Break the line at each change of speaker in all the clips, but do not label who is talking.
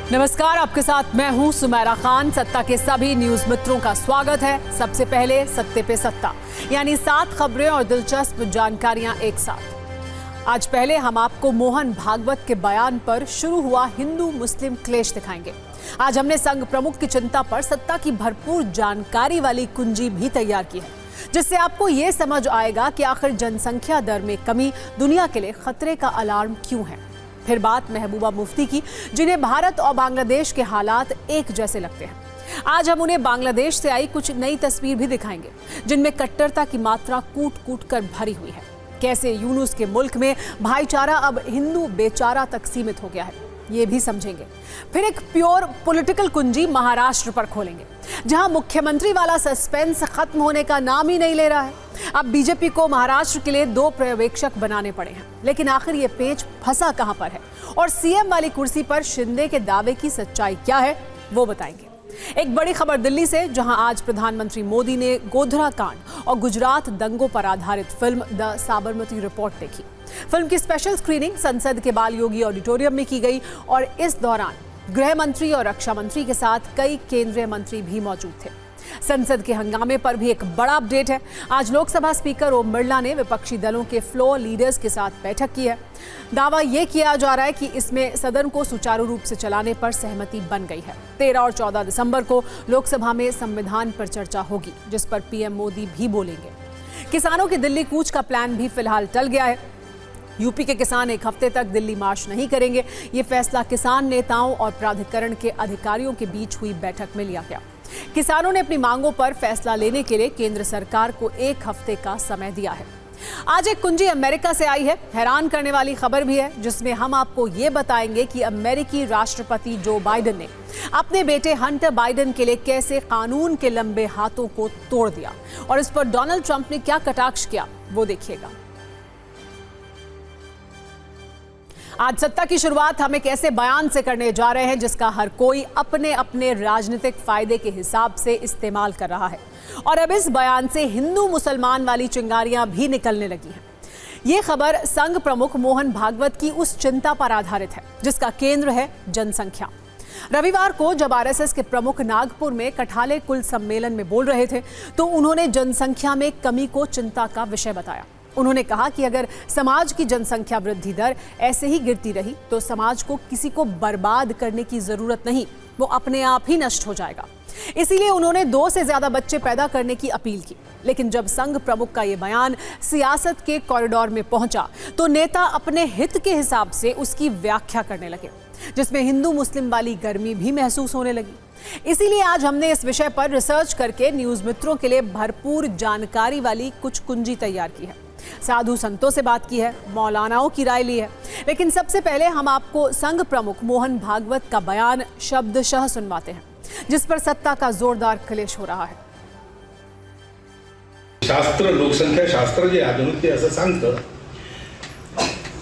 नमस्कार, आपके साथ मैं हूं सुमेरा खान। सत्ता के सभी न्यूज मित्रों का स्वागत है। सबसे पहले सत्ते पे सत्ता, यानी 7 खबरें और दिलचस्प जानकारियां एक साथ। आज पहले हम आपको मोहन भागवत के बयान पर शुरू हुआ हिंदू मुस्लिम क्लेश दिखाएंगे। आज हमने संघ प्रमुख की चिंता पर सत्ता की भरपूर जानकारी वाली कुंजी भी तैयार की है, जिससे आपको ये समझ आएगा कि आखिर जनसंख्या दर में कमी दुनिया के लिए खतरे का अलार्म क्यों है। फिर बात महबूबा मुफ्ती की, जिन्हें भारत और बांग्लादेश के हालात एक जैसे लगते हैं। आज हम उन्हें बांग्लादेश से आई कुछ नई तस्वीर भी दिखाएंगे, जिनमें कट्टरता की मात्रा कूट कूट कर भरी हुई है। कैसे यूनुस के मुल्क में भाईचारा अब हिंदू बेचारा तक सीमित हो गया है, ये भी समझेंगे। फिर एक प्योर पॉलिटिकल कुंजी महाराष्ट्र पर खोलेंगे, जहां मुख्यमंत्री वाला सस्पेंस खत्म होने का नाम ही नहीं ले रहा है। अब बीजेपी को महाराष्ट्र के लिए 2 पर्यवेक्षक बनाने पड़े हैं, लेकिन आखिर ये पेच फंसा कहां पर है और सीएम वाली कुर्सी पर शिंदे के दावे की सच्चाई क्या है, वो बताएंगे। एक बड़ी खबर दिल्ली से, जहां आज प्रधानमंत्री मोदी ने गोधरा कांड और गुजरात दंगों पर आधारित फिल्म द साबरमती रिपोर्ट देखी। फिल्म की स्पेशल स्क्रीनिंग संसद के बाल योगी ऑडिटोरियम में की गई और इस दौरान गृह मंत्री और रक्षा मंत्री के साथ कई केंद्रीय मंत्री भी मौजूद थे। संसद के हंगामे पर भी एक बड़ा अपडेट है। आज लोकसभा स्पीकर ओम बिरला ने विपक्षी दलों के फ्लोर लीडर्स के साथ बैठक की है। दावा यह किया जा रहा है कि इसमें सदन को सुचारू रूप से चलाने पर सहमति बन गई है। 13 और 14 दिसंबर को लोकसभा में संविधान पर चर्चा होगी, जिस पर पीएम मोदी भी बोलेंगे। किसानों के दिल्ली कूच का प्लान भी फिलहाल टल गया है। यूपी के किसान एक हफ्ते तक दिल्ली मार्च नहीं करेंगे। ये फैसला किसान नेताओं और प्राधिकरण के अधिकारियों के बीच हुई बैठक में लिया गया। किसानों ने अपनी मांगों पर फैसला लेने के लिए केंद्र सरकार को 1 हफ्ते का समय दिया है। आज एक कुंजी अमेरिका से आई है। हैरान करने वाली खबर भी है, जिसमें हम आपको ये बताएंगे कि अमेरिकी राष्ट्रपति जो बाइडेन ने अपने बेटे हंटर बाइडेन के लिए कैसे कानून के लंबे हाथों को तोड़ दिया और इस पर डोनाल्ड ट्रंप ने क्या कटाक्ष किया, वो देखिएगा। आज सत्ता की शुरुआत हम एक ऐसे बयान से करने जा रहे हैं जिसका हर कोई अपने अपने राजनीतिक फायदे के हिसाब से इस्तेमाल कर रहा है और अब इस बयान से हिंदू मुसलमान वाली चिंगारियां भी निकलने लगी हैं। ये खबर संघ प्रमुख मोहन भागवत की उस चिंता पर आधारित है जिसका केंद्र है जनसंख्या। रविवार को जब आरएसएस के प्रमुख नागपुर में कठाले कुल सम्मेलन में बोल रहे थे, तो उन्होंने जनसंख्या में कमी को चिंता का विषय बताया। उन्होंने कहा कि अगर समाज की जनसंख्या वृद्धि दर ऐसे ही गिरती रही तो समाज को किसी को बर्बाद करने की जरूरत नहीं, वो अपने आप ही नष्ट हो जाएगा। इसीलिए उन्होंने 2 से ज्यादा बच्चे पैदा करने की अपील की। लेकिन जब संघ प्रमुख का ये बयान सियासत के कॉरिडोर में पहुंचा, तो नेता अपने हित के हिसाब से उसकी व्याख्या करने लगे, जिसमें हिंदू मुस्लिम वाली गर्मी भी महसूस होने लगी। इसीलिए आज हमने इस विषय पर रिसर्च करके न्यूज मित्रों के लिए भरपूर जानकारी वाली कुछ कुंजी तैयार की है। साधु संतों से बात की है, मौलानाओं की राय ली है। लेकिन सबसे पहले हम आपको संघ प्रमुख मोहन भागवत का बयान शब्दशः सुनवाते हैं, जिस पर सत्ता का जोरदार क्लेश हो रहा है।
शास्त्र, लोकसंख्या शास्त्र जे आधुनिक ते असं सांगतं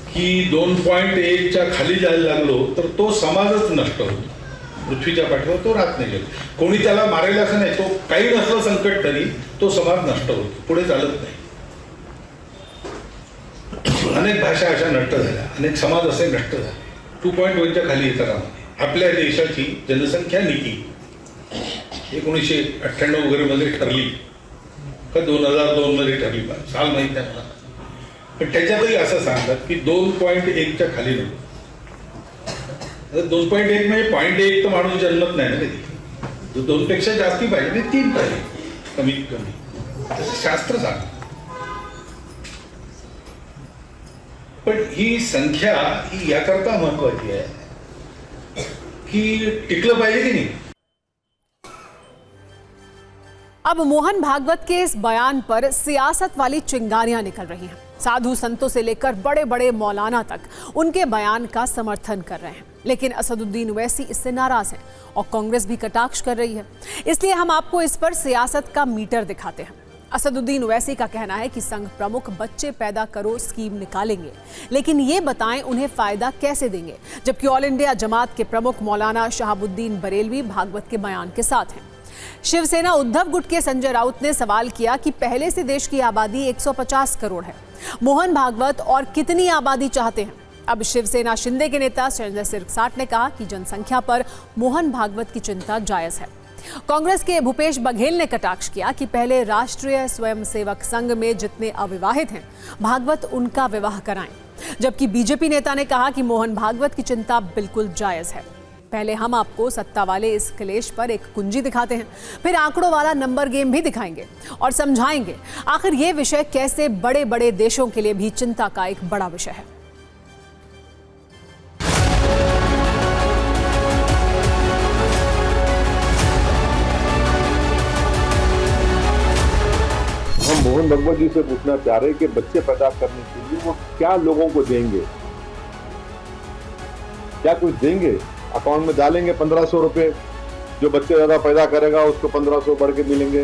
की 2.1च्या खाली जायला लागलो तर तो समाजच नष्ट होतो, पृथ्वीच्या पाठीवर तो राहत नाही। कोणी त्याला मारेल असं नाही, तो काही नसलं संकट तरी तो समाज नष्ट होतो, पुढे चालत नाही। अनेक भाषा अशा नष्ट झाल्या, अनेक समाज असे नष्ट झाले। 2.1च्या खाली येतात। आपल्या देशाची जनसंख्या नीती 1998 वगैरे मध्ये ठरली का 2002 मध्ये ठरली, साल माहित नाही मला, पण त्याच्यातही असं सांगतात की 2.1च्या खाली नको। 2.1 म्हणजे 0.1 तर माणूस जन्मत नाही ना कधी, 2 पेक्षा जास्ती पाहिजे, 3 पाहिजे कमीत कमी, शास्त्र सांगतं। पण ही संख्या ही याकरता महत्वाची आहे की टिकलं पाहिजे की नहीं।
अब मोहन भागवत के इस बयान पर सियासत वाली चिंगारियां निकल रही हैं। साधु संतों से लेकर बड़े बड़े मौलाना तक उनके बयान का समर्थन कर रहे हैं, लेकिन असदुद्दीन ओवैसी इससे नाराज हैं और कांग्रेस भी कटाक्ष कर रही है। इसलिए हम आपको इस पर सियासत का मीटर दिखाते हैं। असदुद्दीन ओवैसी का कहना है कि संघ प्रमुख बच्चे पैदा करो स्कीम निकालेंगे, लेकिन ये बताएं उन्हें फायदा कैसे देंगे। जबकि ऑल इंडिया जमात के प्रमुख मौलाना शहाबुद्दीन बरेलवी भागवत के बयान के साथ हैं। शिवसेना उद्धव गुट के संजय राउत ने सवाल किया कि पहले से देश की आबादी 150 करोड़ है, मोहन भागवत और कितनी आबादी चाहते हैं। अब शिवसेना शिंदे के नेता संजय सिरसाट ने कहा कि जनसंख्या पर मोहन भागवत की चिंता जायज है। कांग्रेस के भूपेश बघेल ने कटाक्ष किया कि पहले राष्ट्रीय स्वयंसेवक संघ में जितने अविवाहित हैं भागवत उनका विवाह कराएं, जबकि बीजेपी नेता ने कहा कि मोहन भागवत की चिंता बिल्कुल जायज है। पहले हम आपको सत्ता वाले इस क्लेश पर एक कुंजी दिखाते हैं, फिर आंकड़ों वाला नंबर गेम भी दिखाएंगे और समझाएंगे आखिर ये विषय कैसे बड़े बड़े देशों के लिए भी चिंता का एक बड़ा विषय है।
हम मोहन भागवत जी से पूछना चाह रहे हैं कि बच्चे पैदा करने के लिए वो क्या लोगों को देंगे, क्या कुछ देंगे? अकाउंट में डालेंगे 1500 रुपए, जो बच्चे ज्यादा पैदा करेगा उसको 1500 बढ़ के मिलेंगे?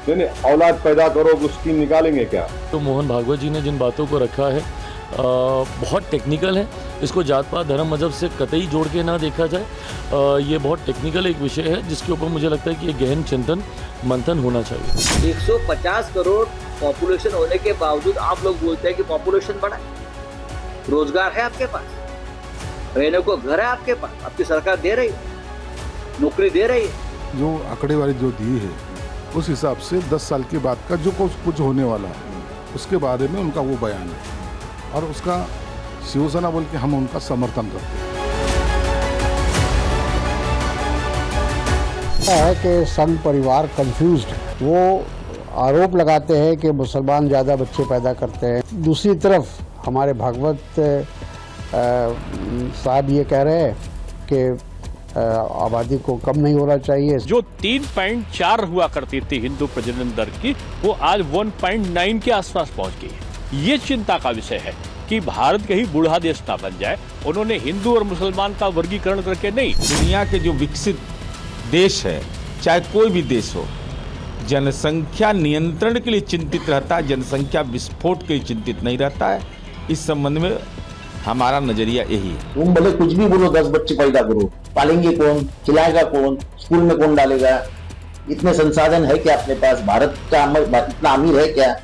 नहीं, औलाद पैदा करो वो स्कीम निकालेंगे क्या?
तो मोहन भागवत जी ने जिन बातों को रखा है बहुत टेक्निकल है। इसको जात पात धर्म मजहब से कतई जोड़ के ना देखा जाए। ये बहुत टेक्निकल एक विषय है जिसके ऊपर मुझे लगता है कि ये गहन चिंतन मंथन होना चाहिए।
150 करोड़ पॉपुलेशन होने के बावजूद आप लोग बोलते हैं कि पॉपुलेशन बढ़ा है। रोजगार है आपके पास, रहने को घर है आपके पास, आपकी सरकार दे रही है, नौकरी दे रही है।
जो आंकड़ेवारी जो दी है उस हिसाब से 10 साल के बाद का जो कुछ होने वाला है उसके बारे में उनका वो बयान है और उसका शिवसेना बोल के हम उनका समर्थन करते हैं।
है कि संघ परिवार कंफ्यूज्ड है। वो आरोप लगाते हैं कि मुसलमान ज़्यादा बच्चे पैदा करते हैं। दूसरी तरफ हमारे भागवत साहब ये कह रहे हैं कि आबादी को कम नहीं होना चाहिए।
जो 3.4 हुआ करती थी हिंदू प्रजनन दर की, वो आज 1.9 के आसपास पहुंच गई है। ये चिंता का विषय है कि भारत कहीं बूढ़ा देश ना बन जाए। उन्होंने हिंदू और मुसलमान का वर्गीकरण करके नहीं।
दुनिया के जो विकसित देश है, चाहे कोई भी देश हो, जनसंख्या नियंत्रण के लिए चिंतित रहता है, जनसंख्या विस्फोट के लिए चिंतित नहीं रहता है। इस संबंध में हमारा नजरिया यही है।
तुम भले कुछ भी बोलो, 10 बच्चे पैदा करो, पालेंगे कौन, खिलाएगा कौन, स्कूल में कौन डालेगा? इतने संसाधन है क्या अपने पास? भारत का इतना अमीर है क्या?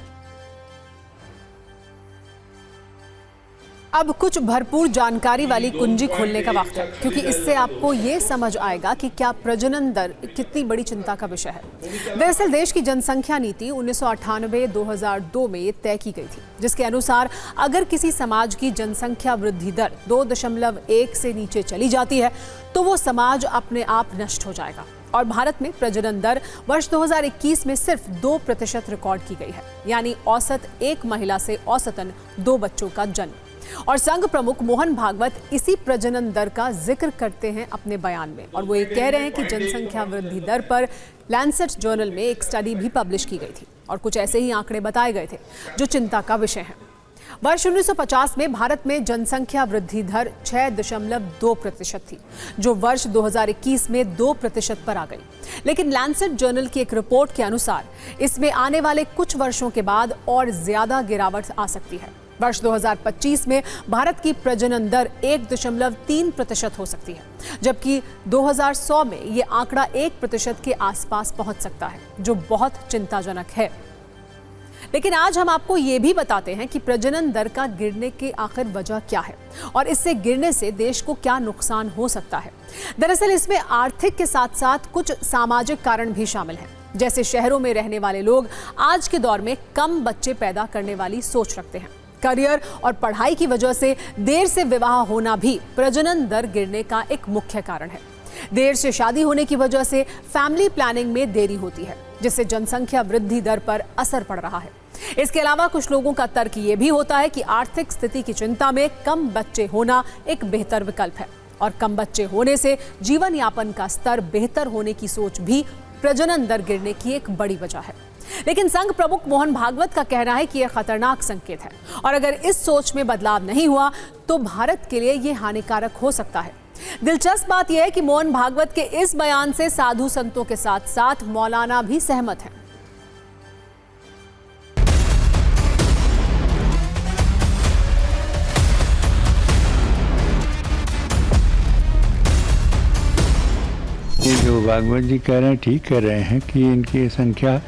अब कुछ भरपूर जानकारी वाली कुंजी खोलने का वक्त है, क्योंकि इससे आपको ये समझ आएगा कि क्या प्रजनन दर कितनी बड़ी चिंता का विषय है। दरअसल देश की जनसंख्या नीति 1998-2002 में तय की गई थी, जिसके अनुसार अगर किसी समाज की जनसंख्या वृद्धि दर 2.1 से नीचे चली जाती है तो वो समाज अपने आप नष्ट हो जाएगा। और भारत में प्रजनन दर वर्ष 2021 में सिर्फ 2% रिकॉर्ड की गई है, यानी औसत एक महिला से औसतन 2 बच्चों का जन्म। और संघ प्रमुख मोहन भागवत इसी प्रजनन दर का जिक्र करते हैं अपने बयान में, और वो ये कह रहे हैं कि जनसंख्या वृद्धि दर पर लैंसेट जर्नल में एक स्टडी भी पब्लिश की गई थी और कुछ ऐसे ही आंकड़े बताए गए थे जो चिंता का विषय है। वर्ष 1950 में भारत में जनसंख्या वृद्धि दर 6.2% थी, जो वर्ष 2021 में 2% पर आ गई। लेकिन लैंसेट जर्नल की एक रिपोर्ट के अनुसार इसमें आने वाले कुछ वर्षों के बाद और ज्यादा गिरावट आ सकती है। वर्ष 2025 में भारत की प्रजनन दर 1.3% हो सकती है, जबकि 2100 में ये आंकड़ा 1% के आसपास पहुंच सकता है, जो बहुत चिंताजनक है। लेकिन आज हम आपको ये भी बताते हैं कि प्रजनन दर का गिरने की आखिर वजह क्या है और इससे गिरने से देश को क्या नुकसान हो सकता है। दरअसल इसमें आर्थिक के साथ साथ कुछ सामाजिक कारण भी शामिल हैं, जैसे शहरों में रहने वाले लोग आज के दौर में कम बच्चे पैदा करने वाली सोच रखते हैं। करियर और पढ़ाई की वजह से देर से विवाह होना भी प्रजनन दर गिरने का एक मुख्य कारण है। देर से शादी होने की वजह से फैमिली प्लानिंग में देरी होती है, जिससे जनसंख्या वृद्धि दर पर असर पड़ रहा है। इसके अलावा कुछ लोगों का तर्क ये भी होता है कि आर्थिक स्थिति की चिंता में कम बच्चे होना एक बेहतर विकल्प है, और कम बच्चे होने से जीवन यापन का स्तर बेहतर होने की सोच भी प्रजनन दर गिरने की एक बड़ी वजह है। लेकिन संघ प्रमुख मोहन भागवत का कहना है कि यह खतरनाक संकेत है, और अगर इस सोच में बदलाव नहीं हुआ तो भारत के लिए यह हानिकारक हो सकता है। दिलचस्प बात यह है कि मोहन भागवत के इस बयान से साधु संतों के साथ साथ मौलाना भी सहमत हैं।
ये जो भागवत जी कह रहे हैं ठीक कह रहे हैं कि इनकी संख्या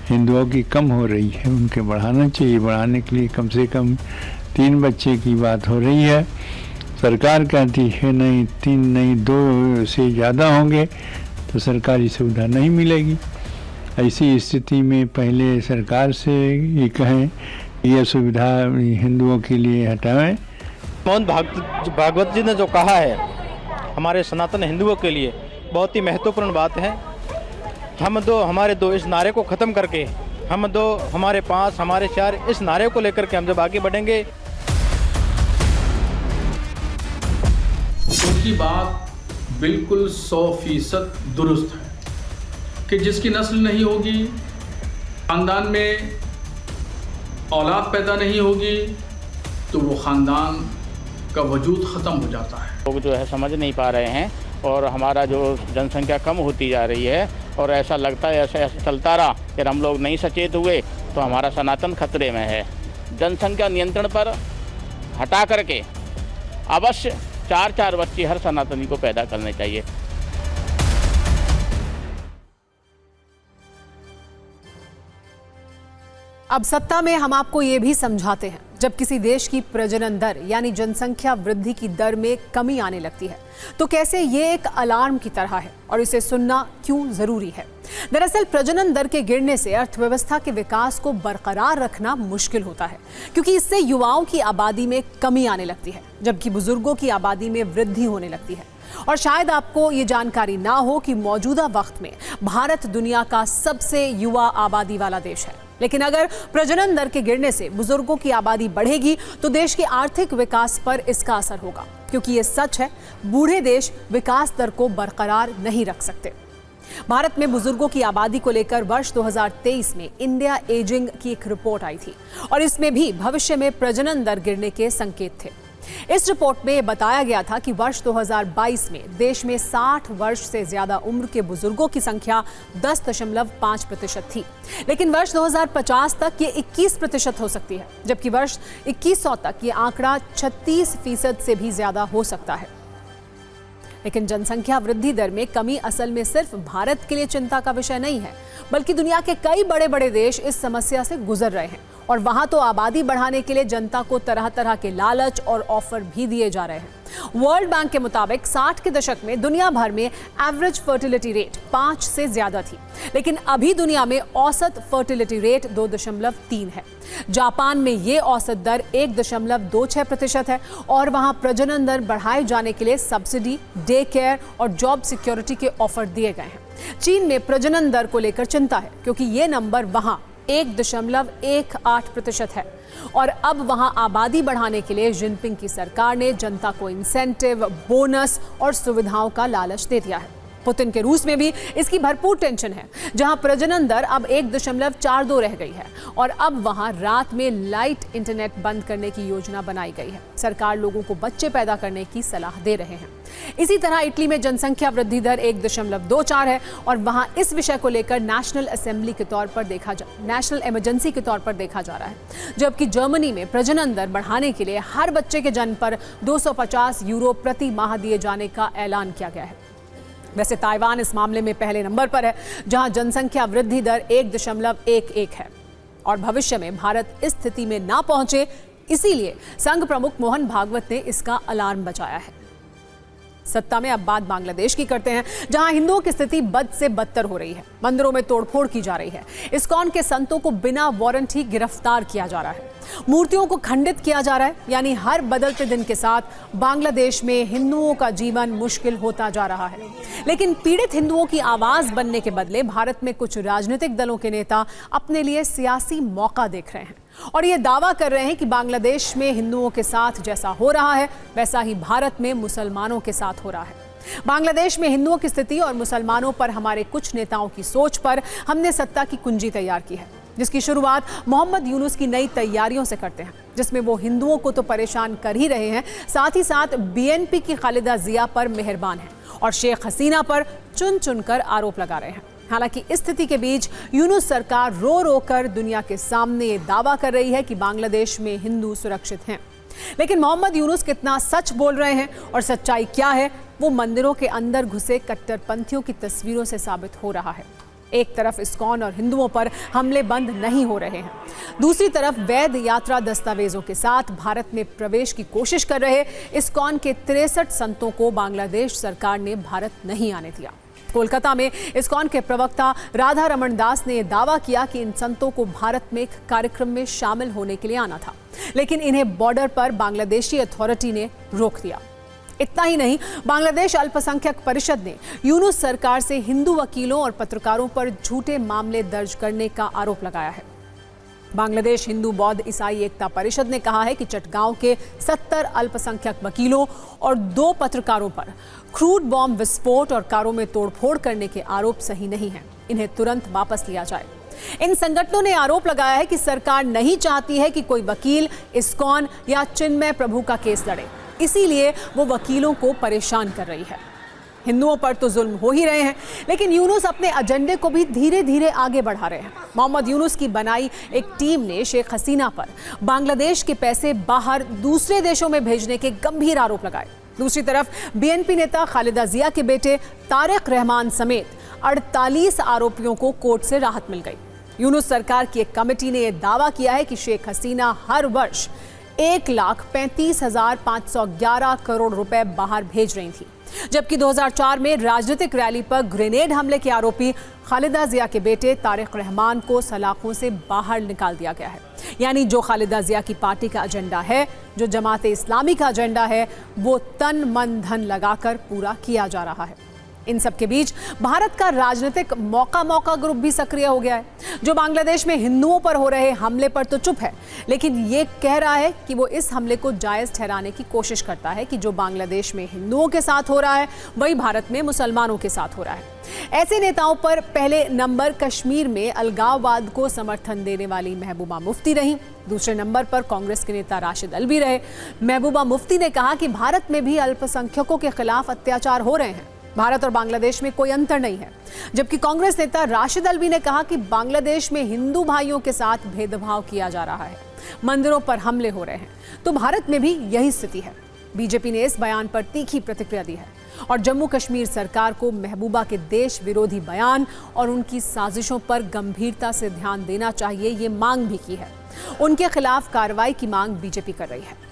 हिंदुओं की कम हो रही है, उनके बढ़ाना चाहिए। बढ़ाने के लिए कम से कम 3 बच्चे की बात हो रही है। सरकार कहती है नहीं 3 नहीं 2 से ज़्यादा होंगे तो सरकारी सुविधा नहीं मिलेगी। ऐसी स्थिति में पहले सरकार से ये कहें ये सुविधा हिंदुओं के लिए हटाएं।
मोहन भागवत जी ने जो कहा है हमारे सनातन हिंदुओं के लिए बहुत ही महत्वपूर्ण बात है। हम दो हमारे दो इस नारे को ख़त्म करके हम दो हमारे 5 हमारे 4 इस नारे को लेकर के हम जब आगे बढ़ेंगे।
उनकी बात बिल्कुल 100% दुरुस्त है कि जिसकी नस्ल नहीं होगी, ख़ानदान में औलाद पैदा नहीं होगी तो वो ख़ानदान का वजूद ख़त्म हो जाता है।
लोग जो है समझ नहीं पा रहे हैं और हमारा जो जनसंख्या कम होती जा रही है और ऐसा लगता है ऐसा चलता रहा कि हम लोग नहीं सचेत हुए तो हमारा सनातन खतरे में है। जनसंख्या नियंत्रण पर हटा करके अवश्य 4 बच्चे हर सनातनी को पैदा करने चाहिए।
अब सत्ता में हम आपको ये भी समझाते हैं, जब किसी देश की प्रजनन दर यानी जनसंख्या वृद्धि की दर में कमी आने लगती है तो कैसे ये एक अलार्म की तरह है और इसे सुनना क्यों जरूरी है। दरअसल प्रजनन दर के गिरने से अर्थव्यवस्था के विकास को बरकरार रखना मुश्किल होता है, क्योंकि इससे युवाओं की आबादी में कमी आने लगती है जबकि बुजुर्गों की आबादी में वृद्धि होने लगती है। और शायद आपको ये जानकारी ना हो कि मौजूदा वक्त में भारत दुनिया का सबसे युवा आबादी वाला देश है, लेकिन अगर प्रजनन दर के गिरने से बुजुर्गों की आबादी बढ़ेगी तो देश के आर्थिक विकास पर इसका असर होगा, क्योंकि ये सच है बूढ़े देश विकास दर को बरकरार नहीं रख सकते। भारत में बुजुर्गों की आबादी को लेकर वर्ष 2023 में इंडिया एजिंग की एक रिपोर्ट आई थी और इसमें भी भविष्य में प्रजनन दर गिरने के संकेत थे। इस रिपोर्ट में बताया गया था कि वर्ष 2022 में देश में 60 वर्ष से ज्यादा उम्र के बुजुर्गों की संख्या 10.5% थी, लेकिन वर्ष 2050 तक ये 21% हो सकती है, जबकि वर्ष 2100 तक ये आंकड़ा 36% से भी ज्यादा हो सकता है। लेकिन जनसंख्या वृद्धि दर में कमी असल में सिर्फ भारत के लिए चिंता का विषय नहीं है, बल्कि दुनिया के कई बड़े बड़े देश इस समस्या से गुजर रहे हैं और वहां तो आबादी बढ़ाने के लिए जनता को तरह तरह के लालच और ऑफर भी दिए जा रहे हैं। वर्ल्ड बैंक के मुताबिक 60 के दशक में दुनिया भर में एवरेज फर्टिलिटी रेट 5 से ज्यादा थी, लेकिन अभी दुनिया में औसत फर्टिलिटी रेट 2.3 है। जापान में ये औसत दर 1.26% है और वहां प्रजनन दर बढ़ाए जाने के लिए सब्सिडी, डे केयर और जॉब सिक्योरिटी के ऑफर दिए गए हैं। चीन में प्रजनन दर को लेकर चिंता है, क्योंकि ये नंबर वहां 1.18% है और अब वहां आबादी बढ़ाने के लिए जिनपिंग की सरकार ने जनता को इंसेंटिव, बोनस और सुविधाओं का लालच दे दिया है। पुतिन के रूस में भी इसकी भरपूर टेंशन है, जहां प्रजनन दर अब 1.42 रह गई है और अब वहां रात में लाइट इंटरनेट बंद करने की योजना बनाई गई है। सरकार लोगों को बच्चे पैदा करने की सलाह दे रहे हैं। इसी तरह इटली में जनसंख्या वृद्धि दर 1.24 है और वहां इस विषय को लेकर नेशनल इमरजेंसी के तौर पर देखा जा रहा है, जबकि जर्मनी में प्रजनन दर बढ़ाने के लिए हर बच्चे के जन्म पर 250 यूरो प्रति माह दिए जाने का ऐलान किया गया है। वैसे ताइवान इस मामले में पहले नंबर पर है, जहां जनसंख्या वृद्धि दर 1.11 है और भविष्य में भारत इस स्थिति में ना पहुंचे, इसीलिए संघ प्रमुख मोहन भागवत ने इसका अलार्म बजाया है। सत्ता में अब बात बांग्लादेश की करते हैं, जहां हिंदुओं की स्थिति बद से बदतर हो रही है। मंदिरों में तोड़फोड़ की जा रही है, इस्कॉन के संतों को बिना वारंट ही गिरफ्तार किया जा रहा है, मूर्तियों को खंडित किया जा रहा है। यानी हर बदलते दिन के साथ बांग्लादेश में हिंदुओं का जीवन मुश्किल होता जा रहा है। लेकिन पीड़ित हिंदुओं की आवाज बनने के बदले भारत में कुछ राजनीतिक दलों के नेता अपने लिए सियासी मौका देख रहे हैं और ये दावा कर रहे हैं कि बांग्लादेश में हिंदुओं के साथ जैसा हो रहा है वैसा ही भारत में मुसलमानों के साथ हो रहा है। बांग्लादेश में हिंदुओं की स्थिति और मुसलमानों पर हमारे कुछ नेताओं की सोच पर हमने सत्ता की कुंजी तैयार की है, जिसकी शुरुआत मोहम्मद यूनुस की नई तैयारियों से करते हैं, जिसमें वो हिंदुओं को तो परेशान कर ही रहे हैं, साथ ही साथ बीएनपी की खालिदा जिया पर मेहरबान हैं और शेख हसीना पर चुन चुनकर आरोप लगा रहे हैं। हालांकि इस स्थिति के बीच यूनुस सरकार रो रो कर दुनिया के सामने ये दावा कर रही है कि बांग्लादेश में हिंदू सुरक्षित हैं, लेकिन मोहम्मद यूनुस कितना सच बोल रहे हैं और सच्चाई क्या है, वो मंदिरों के अंदर घुसे कट्टरपंथियों की तस्वीरों से साबित हो रहा है। एक तरफ इस्कॉन और हिंदुओं पर हमले बंद नहीं हो रहे हैं, दूसरी तरफ वैध यात्रा दस्तावेजों के साथ भारत में प्रवेश की कोशिश कर रहे इस्कॉन के 63 संतों को बांग्लादेश सरकार ने भारत नहीं आने दिया। कोलकाता में इस्कॉन के प्रवक्ता राधा रमन दास ने यह दावा किया कि इन संतों को भारत में एक कार्यक्रम में शामिल होने के लिए आना था, लेकिन इन्हें बॉर्डर पर बांग्लादेशी अथॉरिटी ने रोक दिया। इतना ही नहीं, बांग्लादेश अल्पसंख्यक परिषद ने यूनुस सरकार से हिंदू वकीलों और पत्रकारों पर झूठे मामले दर्ज करने का आरोप लगाया है। बांग्लादेश हिंदू बौद्ध ईसाई एकता परिषद ने कहा है कि चटगांव के 70 अल्पसंख्यक वकीलों और 2 पत्रकारों पर क्रूड बॉम्ब विस्फोट और कारों में तोड़फोड़ करने के आरोप सही नहीं हैं। इन्हें तुरंत वापस लिया जाए। इन संगठनों ने आरोप लगाया है कि सरकार नहीं चाहती है कि कोई वकील इस्कॉन या चिन्मय प्रभु का केस लड़े, इसीलिए वो वकीलों को परेशान कर रही है। हिंदुओं पर तो जुल्म हो ही रहे हैं, लेकिन यूनुस अपने एजेंडे को भी धीरे धीरे आगे बढ़ा रहे हैं। मोहम्मद यूनुस की बनाई एक टीम ने शेख हसीना पर बांग्लादेश के पैसे बाहर दूसरे देशों में भेजने के गंभीर आरोप लगाए। दूसरी तरफ बीएनपी नेता खालिदा जिया के बेटे तारिक रहमान समेत 48 आरोपियों को कोर्ट से राहत मिल गई। यूनुस सरकार की एक कमेटी ने यह दावा किया है कि शेख हसीना हर वर्ष 1,35,511 करोड़ रुपए बाहर भेज रही थी, जबकि 2004 में राजनीतिक रैली पर ग्रेनेड हमले के आरोपी खालिदा जिया के बेटे तारिक रहमान को सलाखों से बाहर निकाल दिया गया है। यानी जो खालिदा जिया की पार्टी का एजेंडा है, जो जमात इस्लामी का एजेंडा है, वो तन मन धन लगाकर पूरा किया जा रहा है। इन सब के बीच भारत का राजनीतिक मौका ग्रुप भी सक्रिय हो गया है, जो बांग्लादेश में हिंदुओं पर हो रहे हमले पर तो चुप है, लेकिन ये कह रहा है कि वो इस हमले को जायज ठहराने की कोशिश करता है कि जो बांग्लादेश में हिंदुओं के साथ हो रहा है वही भारत में मुसलमानों के साथ हो रहा है। ऐसे नेताओं पर पहले नंबर कश्मीर में अलगाववाद को समर्थन देने वाली महबूबा मुफ्ती रही, दूसरे नंबर पर कांग्रेस के नेता राशिद अल्वी रहे। महबूबा मुफ्ती ने कहा कि भारत में भी अल्पसंख्यकों के खिलाफ अत्याचार हो रहे हैं, भारत और बांग्लादेश में कोई अंतर नहीं है। जबकि कांग्रेस नेता राशिद अल्वी ने कहा कि बांग्लादेश में हिंदू भाइयों के साथ भेदभाव किया जा रहा है, मंदिरों पर हमले हो रहे हैं, तो भारत में भी यही स्थिति है। बीजेपी ने इस बयान पर तीखी प्रतिक्रिया दी है और जम्मू कश्मीर सरकार को महबूबा के देश विरोधी बयान और उनकी साजिशों पर गंभीरता से ध्यान देना चाहिए, ये मांग भी की है। उनके खिलाफ कार्रवाई की मांग बीजेपी कर रही है।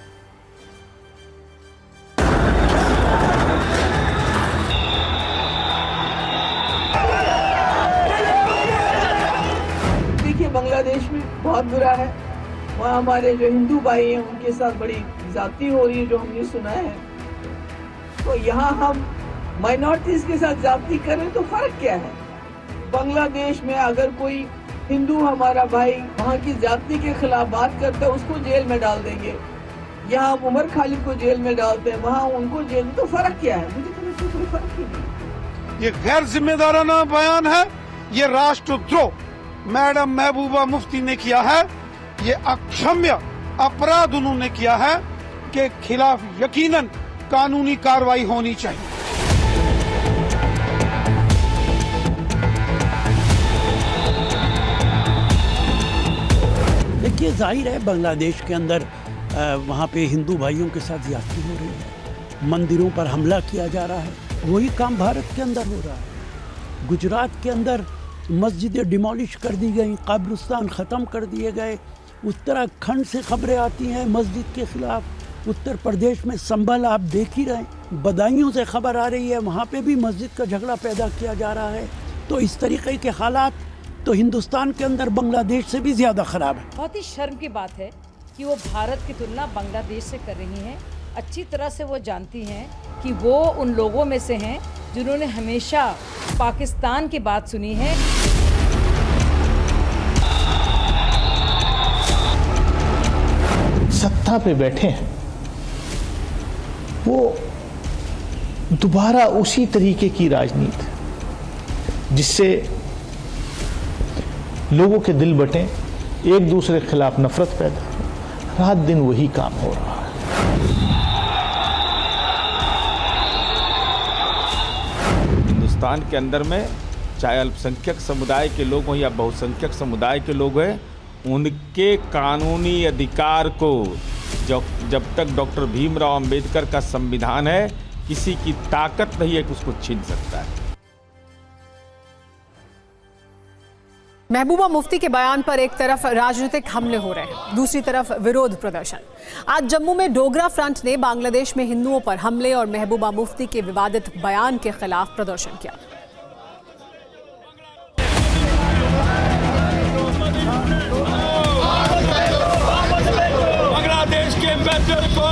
बांग्लादेश में बहुत बुरा है, वहाँ हमारे जो हिंदू भाई हैं उनके साथ बड़ी ज्यादती हो रही है, जो हमने सुना है। तो यहाँ हम माइनॉरिटीज के साथ ज्यादती करें तो फर्क क्या है? बांग्लादेश में अगर कोई हिंदू हमारा भाई वहाँ की ज्यादती के खिलाफ बात करता है, उसको जेल में डाल देंगे। यहाँ हम उमर खालिद को जेल में डालते हैं, वहाँ उनको जेल में, तो फर्क क्या है? मुझे तो कोई फर्क ही नहीं।
ये गैर जिम्मेदाराना बयान है, ये राष्ट्रद्रोह मैडम महबूबा मुफ्ती ने किया है, ये अक्षम्य अपराध उन्होंने किया है के खिलाफ यकीनन कानूनी कार्रवाई होनी चाहिए।
देखिए, जाहिर है बांग्लादेश के अंदर वहाँ पे हिंदू भाइयों के साथ ज्यादती हो रही है, मंदिरों पर हमला किया जा रहा है। वही काम भारत के अंदर हो रहा है। गुजरात के अंदर मस्जिदें डिमोलिश कर दी गई, कब्रिस्तान ख़त्म कर दिए गए। उत्तराखंड से खबरें आती हैं मस्जिद के खिलाफ। उत्तर प्रदेश में संभल आप देख ही रहे हैं, बदायूं से खबर आ रही है, वहाँ पे भी मस्जिद का झगड़ा पैदा किया जा रहा है। तो इस तरीके के हालात तो हिंदुस्तान के अंदर बांग्लादेश से भी ज़्यादा ख़राब है।
बहुत ही शर्म की बात है कि वो भारत की तुलना बांग्लादेश से कर रही हैं। अच्छी तरह से वो जानती हैं कि वो उन लोगों में से हैं जिन्होंने हमेशा पाकिस्तान की बात सुनी है।
सत्ता पे बैठे हैं वो दोबारा उसी तरीके की राजनीति जिससे लोगों के दिल बटें, एक दूसरे के खिलाफ नफरत पैदा हो, रात दिन वही काम हो रहा है।
हिंदुस्तान के अंदर में चाहे अल्पसंख्यक समुदाय के लोग हों या बहुसंख्यक समुदाय के लोग हैं, उनके कानूनी अधिकार को जब तक डॉक्टर भीमराव अंबेडकर का संविधान है, किसी की ताकत नहीं है कि उसको छीन सकता है।
महबूबा मुफ्ती के बयान पर एक तरफ राजनीतिक हमले हो रहे हैं, दूसरी तरफ विरोध प्रदर्शन। आज जम्मू में डोगरा फ्रंट ने बांग्लादेश में हिंदुओं पर हमले और महबूबा मुफ्ती के विवादित बयान के खिलाफ प्रदर्शन किया।
बांग्लादेश के एम्बेसडर को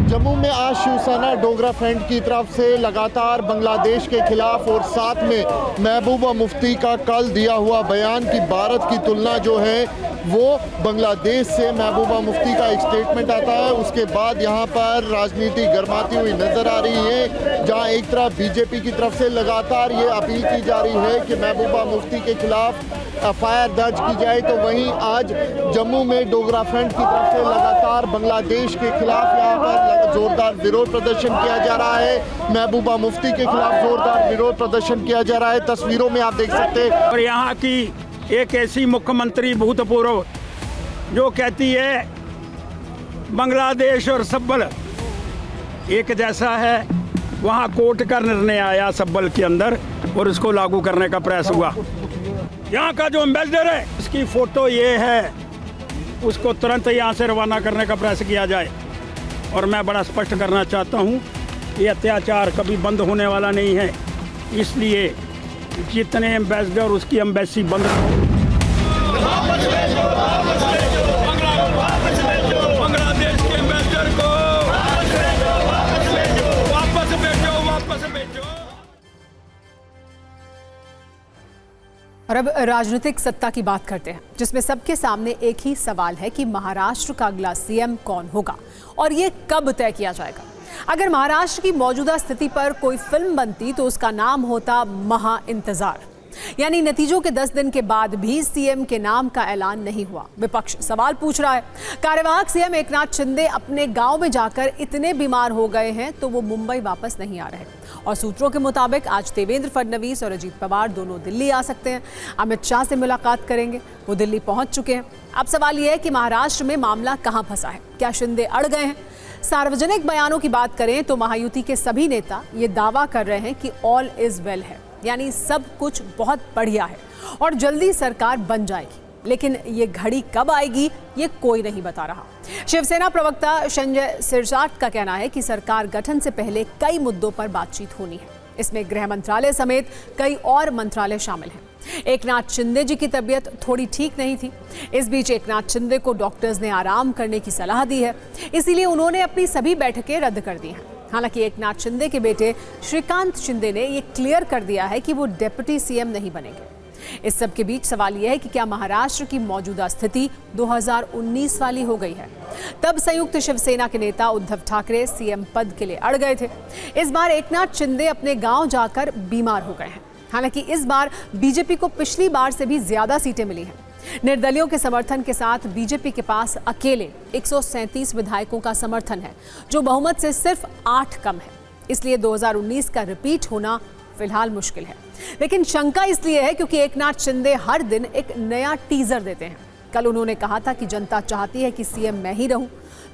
जम्मू में आज शिवसेना डोगरा फ्रंट की तरफ से लगातार बांग्लादेश के खिलाफ और साथ में महबूबा मुफ्ती का कल दिया हुआ बयान कि भारत की तुलना जो है वो बांग्लादेश से महबूबा मुफ्ती का एक स्टेटमेंट आता है। उसके बाद यहाँ पर राजनीति गर्माती हुई नजर आ रही है, जहाँ एक तरफ बीजेपी की तरफ से लगातार ये अपील की जा रही है कि महबूबा मुफ्ती के खिलाफ एफआईआर दर्ज की जाए, तो वहीं आज जम्मू में डोगरा फ्रंट की तरफ से लगातार बांग्लादेश के खिलाफ यहाँ पर जोरदार विरोध प्रदर्शन किया जा रहा है। महबूबा मुफ्ती के खिलाफ जोरदार विरोध प्रदर्शन किया जा रहा है। तस्वीरों में आप देख सकते हैं।
और यहाँ की एक ऐसी मुख्यमंत्री भूतपूर्व जो कहती है बांग्लादेश और सब्बल एक जैसा है, वहाँ कोर्ट का निर्णय आया सब्बल के अंदर और उसको लागू करने का प्रयास हुआ। यहाँ का जो एम्बेसडर है उसकी फोटो ये है, उसको तुरंत यहाँ से रवाना करने का प्रयास किया जाए। और मैं बड़ा स्पष्ट करना चाहता हूँ, ये अत्याचार कभी बंद होने वाला नहीं है, इसलिए जितने एम्बेसडर उसकी एम्बेसी बंद
बांग्लादेश के एम्बेसडर को वापस भेजो।
और अब राजनीतिक सत्ता की बात करते हैं, जिसमें सबके सामने एक ही सवाल है कि महाराष्ट्र का अगला सीएम कौन होगा और ये कब तय किया जाएगा। अगर महाराष्ट्र की मौजूदा स्थिति पर कोई फिल्म बनती तो उसका नाम होता महा इंतजार। यानी नतीजों के 10 दिन के बाद भी सीएम के नाम का ऐलान नहीं हुआ। विपक्ष सवाल पूछ रहा है, कार्यवाहक सीएम एकनाथ शिंदे अपने गांव में जाकर इतने बीमार हो गए हैं तो वो मुंबई वापस नहीं आ रहे। और सूत्रों के मुताबिक आज देवेंद्र फडणवीस और अजीत पवार दोनों दिल्ली आ सकते हैं, अमित शाह से मुलाकात करेंगे, वो दिल्ली पहुंच चुके हैं। अब सवाल यह है कि महाराष्ट्र में मामला कहां फंसा है, क्या शिंदे अड़ गए हैं? सार्वजनिक बयानों की बात करें तो महायुति के सभी नेता ये दावा कर रहे हैं कि ऑल इज वेल है, यानी सब कुछ बहुत बढ़िया है और जल्दी सरकार बन जाएगी। लेकिन ये घड़ी कब आएगी ये कोई नहीं बता रहा। शिवसेना प्रवक्ता संजय सिरसाट का कहना है कि सरकार गठन से पहले कई मुद्दों पर बातचीत होनी है। इसमें गृह मंत्रालय समेत कई और मंत्रालय शामिल हैं। एकनाथ शिंदे जी की तबीयत थोड़ी ठीक नहीं थी। इस बीच एकनाथ शिंदे को डॉक्टर्स ने आराम करने की सलाह दी है, इसीलिए उन्होंने अपनी सभी बैठकें रद्द कर दी हैं। हालांकि एकनाथ शिंदे के बेटे श्रीकांत शिंदे ने ये क्लियर कर दिया है कि वो डिप्टी सीएम नहीं बनेंगे। इस सब के बीच सवाल यह है कि क्या महाराष्ट्र की मौजूदा स्थिति 2019 वाली हो गई है? तब संयुक्त शिवसेना के नेता उद्धव ठाकरे सीएम पद के लिए अड़ गए थे। इस बार एकनाथ शिंदे अपने गांव जाकर बीमार हो गए हैं। हालांकि इस बार बीजेपी को पिछली बार से भी ज्यादा सीटें मिली हैं। निर्दलियों के समर्थन के साथ बीजेपी के पास अकेले 137 विधायकों का समर्थन है, जो बहुमत से सिर्फ 8 कम है। इसलिए 2019 का रिपीट होना फिलहाल मुश्किल है। लेकिन शंका इसलिए है क्योंकि एकनाथ शिंदे हर दिन एक नया टीजर देते हैं। कल उन्होंने कहा था कि जनता चाहती है कि सीएम मैं ही रहूं,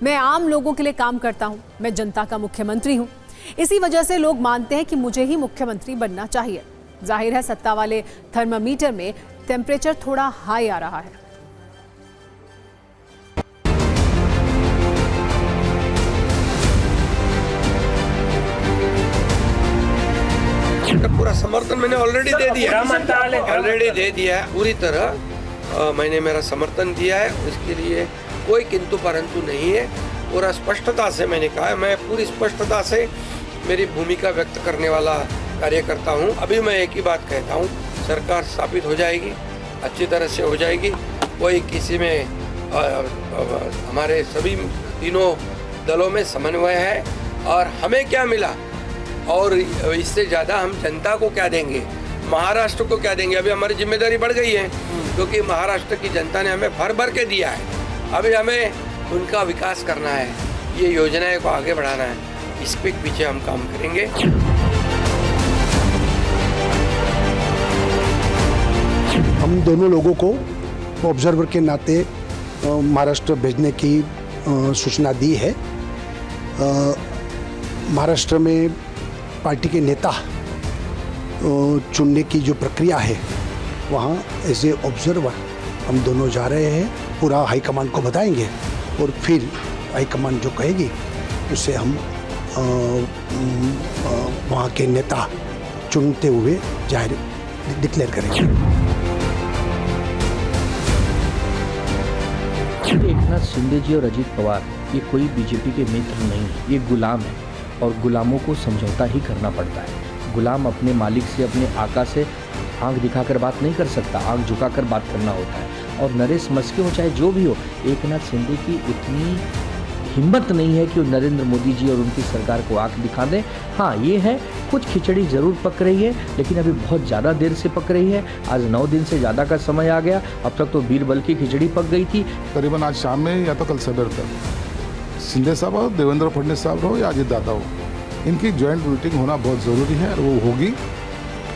मैं आम लोगों के लिए काम करता हूं, मैं जनता का मुख्यमंत्री हूं। इसी वजह से लोग मानते हैं कि मुझे ही मुख्यमंत्री बनना चाहिए। जाहिर है सत्ता वाले थर्मामीटर में टेम्परेचर थोड़ा हाई आ रहा है।
पूरा समर्थन मैंने ऑलरेडी दे दिया है पूरी तरह। मैंने मेरा समर्थन दिया है, उसके लिए कोई किंतु परंतु नहीं है। पूरा स्पष्टता से मैंने कहा है, मैं पूरी स्पष्टता से मेरी भूमिका व्यक्त करने वाला कार्यकर्ता हूँ। अभी मैं एक ही बात कहता हूँ, सरकार स्थापित हो जाएगी, अच्छी तरह से हो जाएगी। कोई किसी में हमारे सभी तीनों दलों में समन्वय है। और हमें क्या मिला और इससे ज़्यादा हम जनता को क्या देंगे, महाराष्ट्र को क्या देंगे। अभी हमारी जिम्मेदारी बढ़ गई है क्योंकि महाराष्ट्र की जनता ने हमें भर भर के दिया है। अभी हमें उनका विकास करना है, ये योजनाएं को आगे बढ़ाना है, इस पे पीछे हम काम करेंगे।
हम दोनों लोगों को ऑब्जर्वर के नाते महाराष्ट्र भेजने की सूचना दी है। महाराष्ट्र में पार्टी के नेता चुनने की जो प्रक्रिया है वहाँ एज ए ऑब्जर्वर हम दोनों जा रहे हैं। पूरा हाईकमांड को बताएंगे और फिर हाईकमांड जो कहेगी उससे हम वहाँ के नेता चुनते हुए जाहिर डिक्लेयर करेंगे।
एकनाथ शिंदे जी और अजीत पवार ये कोई बीजेपी के मित्र नहीं, ये गुलाम है और गुलामों को समझौता ही करना पड़ता है। गुलाम अपने मालिक से, अपने आका से आंख दिखाकर बात नहीं कर सकता, आंख झुकाकर बात करना होता है। और नरेश मस्के हो चाहे जो भी हो, एकनाथ शिंदे की उतनी हिम्मत नहीं है कि वो नरेंद्र मोदी जी और उनकी सरकार को आंख दिखा दें। हाँ, ये है कुछ खिचड़ी ज़रूर पक रही है, लेकिन अभी बहुत ज़्यादा देर से पक रही है। आज 9 दिन से ज़्यादा का समय आ गया, अब तक तो बीरबल की खिचड़ी पक गई थी।
करीबन आज शाम में या तो कल सवेर तक शिंदे साहब हो, देवेंद्र फडणवीस साहब हो या अजीत दादा हो, इनकी ज्वाइंट मीटिंग होना बहुत ज़रूरी है और वो होगी।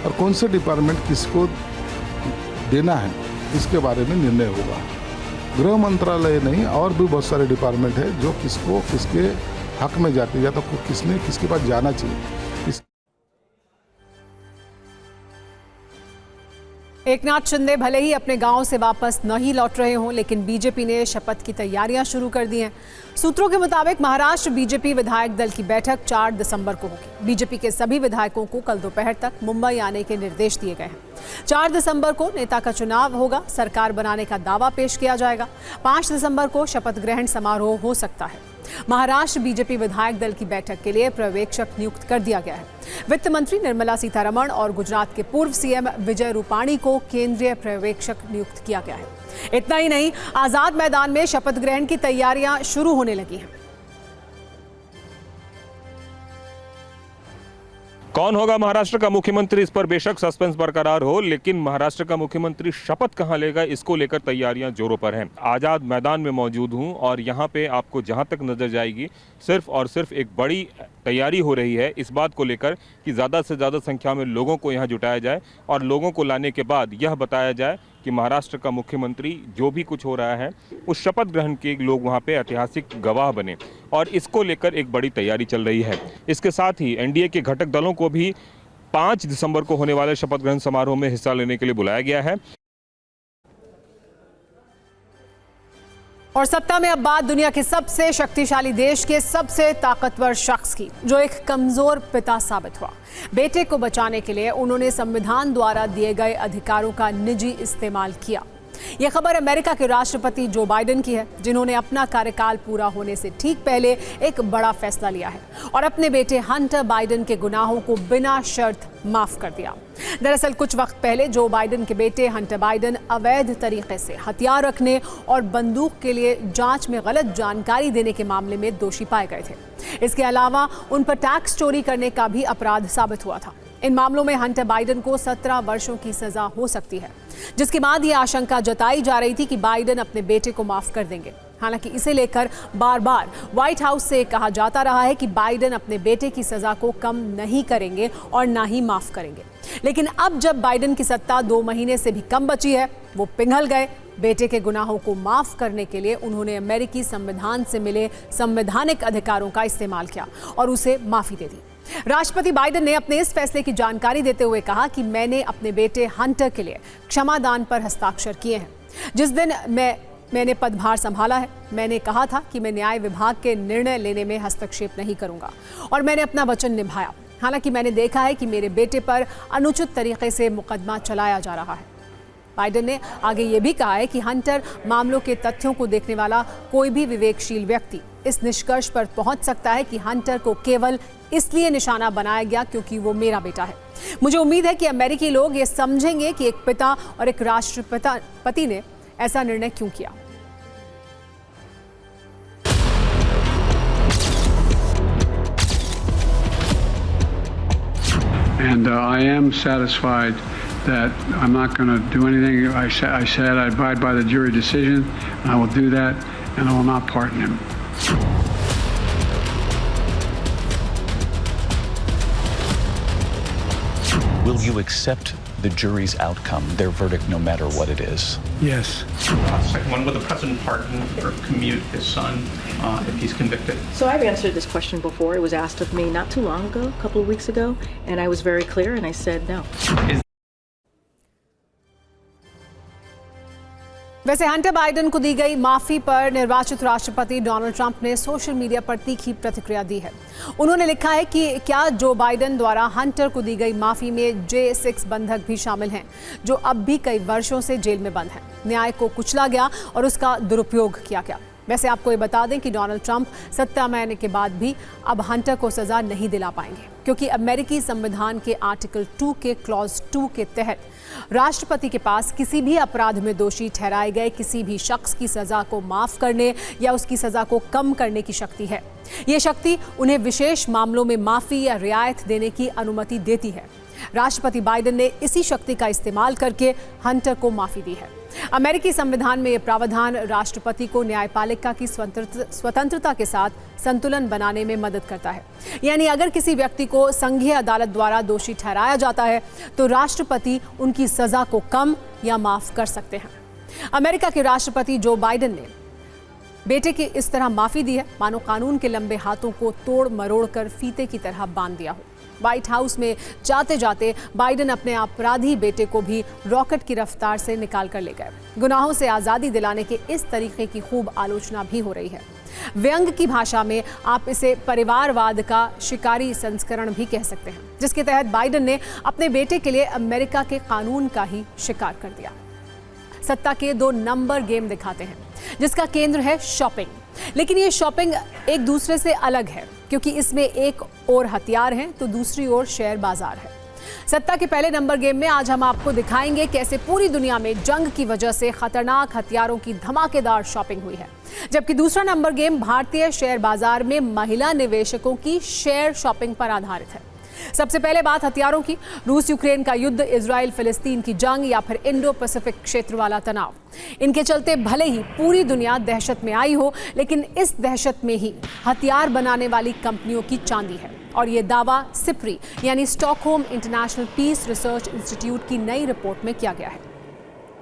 और कौन से डिपार्टमेंट किसको देना है इसके बारे में निर्णय होगा। गृह मंत्रालय नहीं, और भी बहुत सारे डिपार्टमेंट है जो किसको किसके हक में जाते हैं या तो किसने किसके पास जाना चाहिए।
एकनाथ शिंदे भले ही अपने गांव से वापस नहीं लौट रहे हों, लेकिन बीजेपी ने शपथ की तैयारियां शुरू कर दी हैं। सूत्रों के मुताबिक महाराष्ट्र बीजेपी विधायक दल की बैठक 4 दिसंबर को होगी। बीजेपी के सभी विधायकों को कल दोपहर तक मुंबई आने के निर्देश दिए गए हैं। 4 दिसंबर को नेता का चुनाव होगा, सरकार बनाने का दावा पेश किया जाएगा। 5 दिसंबर को शपथ ग्रहण समारोह हो सकता है। महाराष्ट्र बीजेपी विधायक दल की बैठक के लिए पर्यवेक्षक नियुक्त कर दिया गया है। वित्त मंत्री निर्मला सीतारमण और गुजरात के पूर्व सीएम विजय रूपाणी को केंद्रीय पर्यवेक्षक नियुक्त किया गया है। इतना ही नहीं, आजाद मैदान में शपथ ग्रहण की तैयारियां शुरू होने लगी हैं।
कौन होगा महाराष्ट्र का मुख्यमंत्री, इस पर बेशक सस्पेंस बरकरार हो, लेकिन महाराष्ट्र का मुख्यमंत्री शपथ कहां लेगा, इसको लेकर तैयारियां जोरों पर हैं। आजाद मैदान में मौजूद हूं और यहां पे आपको जहां तक नजर जाएगी सिर्फ और सिर्फ एक बड़ी तैयारी हो रही है इस बात को लेकर कि ज़्यादा से ज़्यादा संख्या में लोगों को यहाँ जुटाया जाए और लोगों को लाने के बाद यह बताया जाए कि महाराष्ट्र का मुख्यमंत्री जो भी कुछ हो रहा है उस शपथ ग्रहण के लोग वहाँ पे ऐतिहासिक गवाह बने, और इसको लेकर एक बड़ी तैयारी चल रही है। इसके साथ ही एनडीए के घटक दलों को भी 5 दिसंबर को होने वाले शपथ ग्रहण समारोह में हिस्सा लेने के लिए बुलाया गया है।
और सत्ता में अब बात दुनिया के सबसे शक्तिशाली देश के सबसे ताकतवर शख्स की, जो एक कमजोर पिता साबित हुआ। बेटे को बचाने के लिए उन्होंने संविधान द्वारा दिए गए अधिकारों का निजी इस्तेमाल किया। यह खबर अमेरिका के राष्ट्रपति जो बाइडेन की है, जिन्होंने अपना कार्यकाल पूरा होने से ठीक पहले एक बड़ा फैसला लिया है और अपने बेटे हंटर बाइडेन के गुनाहों को बिना शर्त माफ कर दिया। दरअसल कुछ वक्त पहले जो बाइडेन के बेटे हंटर बाइडेन अवैध तरीके से हथियार रखने और बंदूक के लिए जांच में गलत जानकारी देने के मामले में दोषी पाए गए थे। इसके अलावा उन पर टैक्स चोरी करने का भी अपराध साबित हुआ था। इन मामलों में हंटर बाइडेन को 17 वर्षों की सजा हो सकती है, जिसके बाद ये आशंका जताई जा रही थी कि बाइडेन अपने बेटे को माफ कर देंगे। हालांकि इसे लेकर बार बार व्हाइट हाउस से कहा जाता रहा है कि बाइडेन अपने बेटे की सजा को कम नहीं करेंगे और ना ही माफ करेंगे। लेकिन अब जब बाइडेन की सत्ता 2 महीने से भी कम बची है, वो पिघल गए। बेटे के गुनाहों को माफ करने के लिए उन्होंने अमेरिकी संविधान से मिले संवैधानिक अधिकारों का इस्तेमाल किया और उसे माफी दे दी। राष्ट्रपति बाइडेन ने अपने इस फैसले की जानकारी देते हुए कहा कि मैंने अपने बेटे हंटर के लिए क्षमादान पर हस्ताक्षर किए हैं। जिस दिन मैंने पदभार संभाला है, मैंने कहा था कि मैं न्याय विभाग के निर्णय लेने में हस्तक्षेप नहीं करूंगा और मैंने अपना वचन निभाया। हालांकि मैंने देखा है कि मेरे बेटे पर अनुचित तरीके से मुकदमा चलाया जा रहा है। बाइडेन ने आगे ये भी कहा है कि हंटर मामलों के तथ्यों को देखने वाला कोई भी विवेकशील व्यक्ति इस निष्कर्ष पर पहुंच सकता है कि हंटर को केवल इसलिए निशाना बनाया गया क्योंकि वो मेरा बेटा है। मुझे उम्मीद है कि अमेरिकी लोग ये समझेंगे कि एक पिता और एक राष्ट्रपति ने ऐसा निर्णय क्यों किया।
And I am satisfied that I'm not going to do anything. I said I abide by the jury decision, and I will do that, and I will not pardon him.
Will you accept
the jury's outcome, their verdict, no matter what it is.
Yes.
Second one, will the president pardon or commute his son if he's convicted?
So I've answered this question before. It was asked of me not too long ago, a couple of weeks ago, and I was very clear and I said no.
वैसे Hunter Biden को दी गई माफी पर निर्वाचित राष्ट्रपति Donald Trump ने social media पर तीखी प्रतिक्रिया दी है। उन्होंने लिखा है कि क्या जो बाइडन द्वारा हंटर को दी गई माफी में J6 बंधक भी शामिल हैं, जो अब भी कई वर्षों से जेल में बंद हैं। न्याय को कुचला गया और उसका दुरुपयोग किया गया। वैसे आपको ये बता दें कि डोनाल्ड ट्रंप सत्ता में आने के बाद भी अब हंटर को सजा नहीं दिला पाएंगे, क्योंकि अमेरिकी संविधान के आर्टिकल 2 के क्लॉज 2 के तहत राष्ट्रपति के पास किसी भी अपराध में दोषी ठहराए गए किसी भी शख्स की सजा को माफ करने या उसकी सजा को कम करने की शक्ति है। ये शक्ति उन्हें विशेष मामलों में माफी या रियायत देने की अनुमति देती है। राष्ट्रपति बाइडन ने इसी शक्ति का इस्तेमाल करके हंटर को माफी दी है। अमेरिकी संविधान में यह प्रावधान राष्ट्रपति को न्यायपालिका की स्वतंत्रता के साथ संतुलन बनाने में मदद करता है। यानी अगर किसी व्यक्ति को संघीय अदालत द्वारा दोषी ठहराया जाता है तो राष्ट्रपति उनकी सजा को कम या माफ कर सकते हैं। अमेरिका के राष्ट्रपति जो बाइडन ने बेटे की इस तरह माफी दी है मानो कानून के लंबे हाथों को तोड़ मरोड़ कर फीते की तरह बांध दिया हो। व्हाइट हाउस में जाते जाते बाइडन अपने अपराधी बेटे को भी रॉकेट की रफ्तार से निकाल कर ले गए। गुनाहों से आज़ादी दिलाने के इस तरीके की खूब आलोचना भी हो रही है। व्यंग की भाषा में आप इसे परिवारवाद का शिकारी संस्करण भी कह सकते हैं, जिसके तहत बाइडन ने अपने बेटे के लिए अमेरिका के कानून का ही शिकार कर दिया। सत्ता के 2 नंबर गेम दिखाते हैं, जिसका केंद्र है शॉपिंग। लेकिन ये शॉपिंग एक दूसरे से अलग है, क्योंकि इसमें एक ओर हथियार हैं तो दूसरी ओर शेयर बाजार है। सत्ता के पहले नंबर गेम में आज हम आपको दिखाएंगे कैसे पूरी दुनिया में जंग की वजह से खतरनाक हथियारों की धमाकेदार शॉपिंग हुई है, जबकि दूसरा नंबर गेम भारतीय शेयर बाजार में महिला निवेशकों की शेयर शॉपिंग पर आधारित है। सबसे पहले बात हथियारों की। रूस यूक्रेन का युद्ध, इजराइल फिलिस्तीन की जंग या फिर इंडो पैसिफिक क्षेत्र वाला तनाव, इनके चलते भले ही पूरी दुनिया दहशत में आई हो, लेकिन इस दहशत में ही हथियार बनाने वाली कंपनियों की चांदी है। और ये दावा सिप्री यानी Stockholm International Peace Research Institute की नई रिपोर्ट में किया गया है।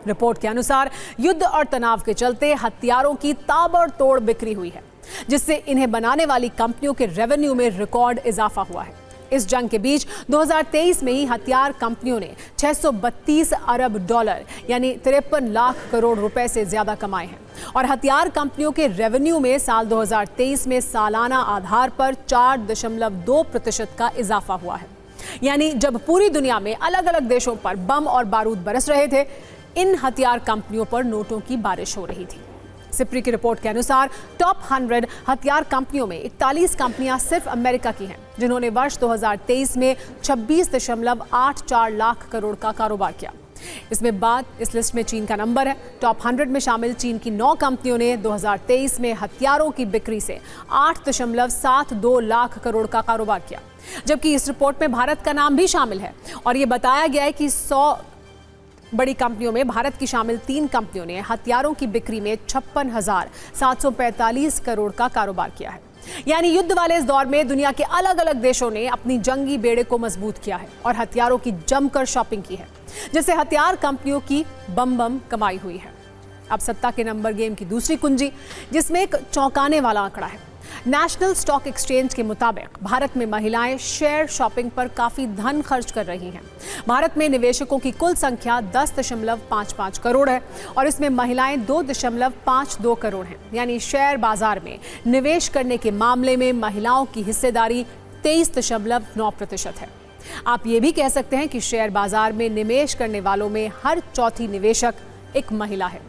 रिपोर्ट के अनुसार युद्ध और तनाव के चलते हथियारों की ताबड़तोड़ बिक्री हुई है, जिससे इन्हें बनाने वाली कंपनियों के रेवेन्यू में रिकॉर्ड इजाफा हुआ है। इस जंग के बीच 2023 में ही हथियार कंपनियों ने 632 अरब डॉलर यानी 53 लाख करोड़ रुपए से ज्यादा कमाए हैं। और हथियार कंपनियों के रेवेन्यू में साल 2023 में सालाना आधार पर 4.2% का इजाफा हुआ है। यानी जब पूरी दुनिया में अलग अलग देशों पर बम और बारूद बरस रहे थे, इन हथियार कंपनियों पर नोटों की बारिश हो रही थी। सिप्री की रिपोर्ट के अनुसार टॉप 100 हथियार कंपनियों में 41 कंपनियां सिर्फ अमेरिका की हैं, जिन्होंने वर्ष 2023 में 26.84 लाख करोड़ का कारोबार किया। इसमें बाद इस लिस्ट में चीन का नंबर है। टॉप 100 में शामिल चीन की 9 कंपनियों ने 2023 में हथियारों की बिक्री से 8.72 लाख करोड़ का कारोबार किया, जबकि इस रिपोर्ट में भारत का नाम भी शामिल है। और ये बताया गया है कि 100 बड़ी कंपनियों में भारत की शामिल 3 कंपनियों ने हथियारों की बिक्री में 56,745 करोड़ का कारोबार किया है। यानी युद्ध वाले इस दौर में दुनिया के अलग अलग देशों ने अपनी जंगी बेड़े को मजबूत किया है और हथियारों की जमकर शॉपिंग की है, जिससे हथियार कंपनियों की बम कमाई हुई है। अब सत्ता के नंबर गेम की दूसरी कुंजी, जिसमें एक चौंकाने वाला आंकड़ा है। नेशनल स्टॉक एक्सचेंज के मुताबिक भारत में महिलाएं शेयर शॉपिंग पर काफी धन खर्च कर रही हैं। भारत में निवेशकों की कुल संख्या 10.55 करोड़ है और इसमें महिलाएं 2.52 करोड़ हैं। यानी शेयर बाजार में निवेश करने के मामले में महिलाओं की हिस्सेदारी 23.9% है। आप ये भी कह सकते हैं कि शेयर बाजार में निवेश करने वालों में हर चौथी निवेशक एक महिला है।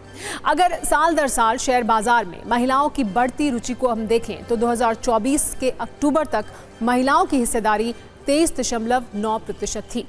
अगर साल दर साल शेयर बाजार में महिलाओं की बढ़ती रुचि को हम देखें तो 2024 के अक्टूबर तक महिलाओं की हिस्सेदारी 23.9% थी।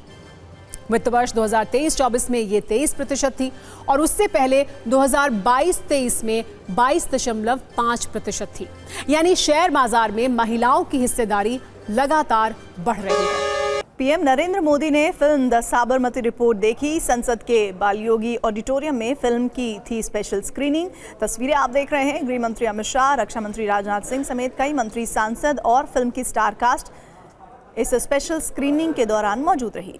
वित्त वर्ष 2023-24 में ये 23% थी और उससे पहले 2022-23 में 22.5% थी। यानी शेयर बाजार में महिलाओं की हिस्सेदारी लगातार बढ़ रही है।
पीएम नरेंद्र मोदी ने फिल्म द साबरमती रिपोर्ट देखी। संसद के बालयोगी ऑडिटोरियम में फिल्म की थी स्पेशल स्क्रीनिंग। तस्वीरें आप देख रहे हैं। गृह मंत्री अमित शाह, रक्षा मंत्री राजनाथ सिंह समेत कई मंत्री, सांसद और फिल्म की स्टार कास्ट इस स्पेशल स्क्रीनिंग के दौरान मौजूद रही।